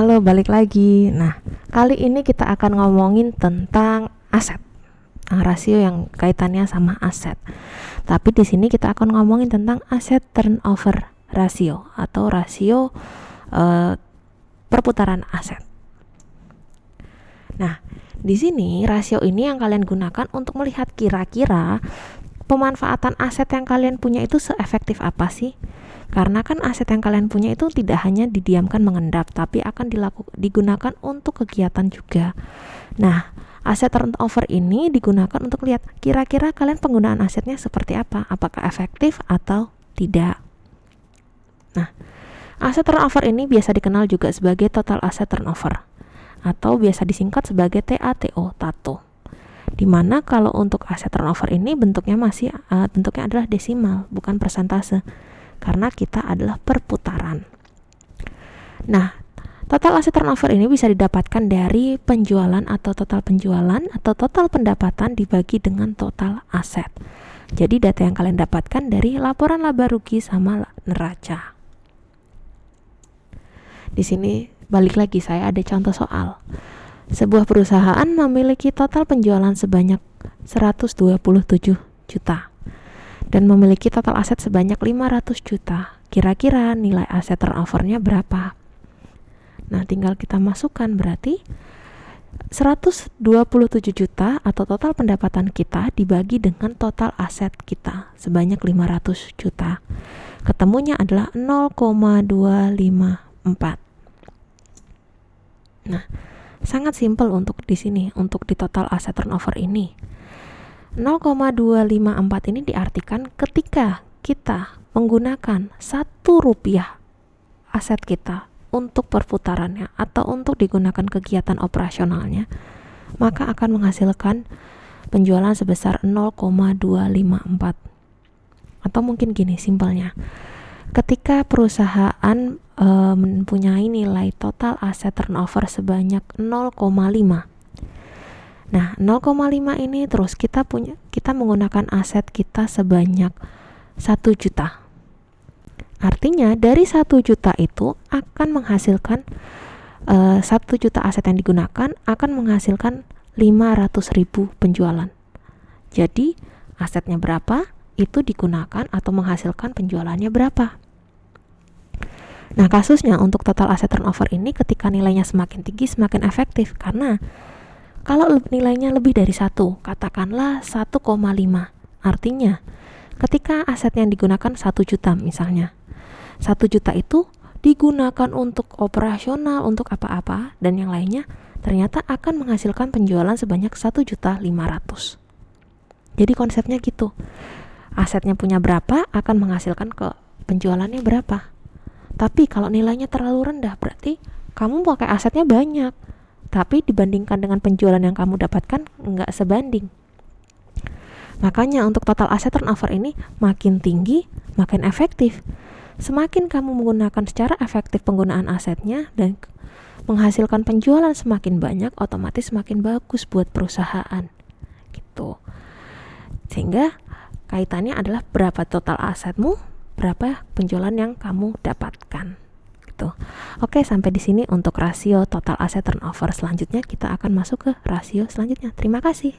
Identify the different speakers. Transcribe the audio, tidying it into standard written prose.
Speaker 1: Halo, balik lagi. Nah, kali ini kita akan ngomongin tentang aset. Rasio yang kaitannya sama aset. Tapi di sini kita akan ngomongin tentang asset turnover ratio atau rasio perputaran aset. Nah, di sini rasio ini yang kalian gunakan untuk melihat kira-kira pemanfaatan aset yang kalian punya itu seefektif apa sih? Karena kan aset yang kalian punya itu tidak hanya didiamkan mengendap, tapi akan digunakan untuk kegiatan juga. Nah, aset turnover ini digunakan untuk lihat kira-kira kalian penggunaan asetnya seperti apa, apakah efektif atau tidak. Nah, aset turnover ini biasa dikenal juga sebagai total asset turnover atau biasa disingkat sebagai TATO, TATO. Dimana kalau untuk aset turnover ini bentuknya adalah desimal, bukan persentase. Karena kita adalah perputaran. Nah, total asset turnover ini bisa didapatkan dari penjualan atau total penjualan atau total pendapatan dibagi dengan total aset. Jadi data yang kalian dapatkan dari laporan laba rugi sama neraca. Di sini balik lagi saya ada contoh soal. Sebuah perusahaan memiliki total penjualan sebanyak 127 juta. Dan memiliki total aset sebanyak 500 juta. Kira-kira nilai aset turnovernya berapa? Nah, tinggal kita masukkan, berarti 127 juta atau total pendapatan kita dibagi dengan total aset kita sebanyak 500 juta. Ketemunya adalah 0,254. Nah, sangat simpel untuk di sini, untuk di total aset turnover ini. 0,254 ini diartikan ketika kita menggunakan 1 rupiah aset kita untuk perputarannya atau untuk digunakan kegiatan operasionalnya, maka akan menghasilkan penjualan sebesar 0,254. Atau mungkin gini simpelnya, ketika perusahaan mempunyai nilai total aset turnover sebanyak 0,5. Nah, 0,5 ini terus kita menggunakan aset kita sebanyak 1 juta. Artinya dari 1 juta itu akan menghasilkan 1 juta aset yang digunakan akan menghasilkan 500.000 penjualan. Jadi asetnya berapa, itu digunakan atau menghasilkan penjualannya berapa. Nah, kasusnya untuk total aset turnover ini ketika nilainya semakin tinggi semakin efektif, karena kalau nilainya lebih dari 1, katakanlah 1,5. Artinya, ketika aset yang digunakan 1 juta misalnya. 1 juta itu digunakan untuk operasional, untuk apa-apa, dan yang lainnya ternyata akan menghasilkan penjualan sebanyak 1.500.000. Jadi konsepnya gitu. Asetnya punya berapa, akan menghasilkan penjualannya berapa. Tapi kalau nilainya terlalu rendah, berarti kamu pakai asetnya banyak. Tapi dibandingkan dengan penjualan yang kamu dapatkan nggak sebanding. Makanya untuk total asset turnover ini makin tinggi, makin efektif. Semakin kamu menggunakan secara efektif penggunaan asetnya dan menghasilkan penjualan semakin banyak, otomatis semakin bagus buat perusahaan. Gitu. Sehingga kaitannya adalah berapa total asetmu, berapa penjualan yang kamu dapatkan. Oke, sampai di sini untuk rasio total asset turnover. Selanjutnya kita akan masuk ke rasio selanjutnya. Terima kasih.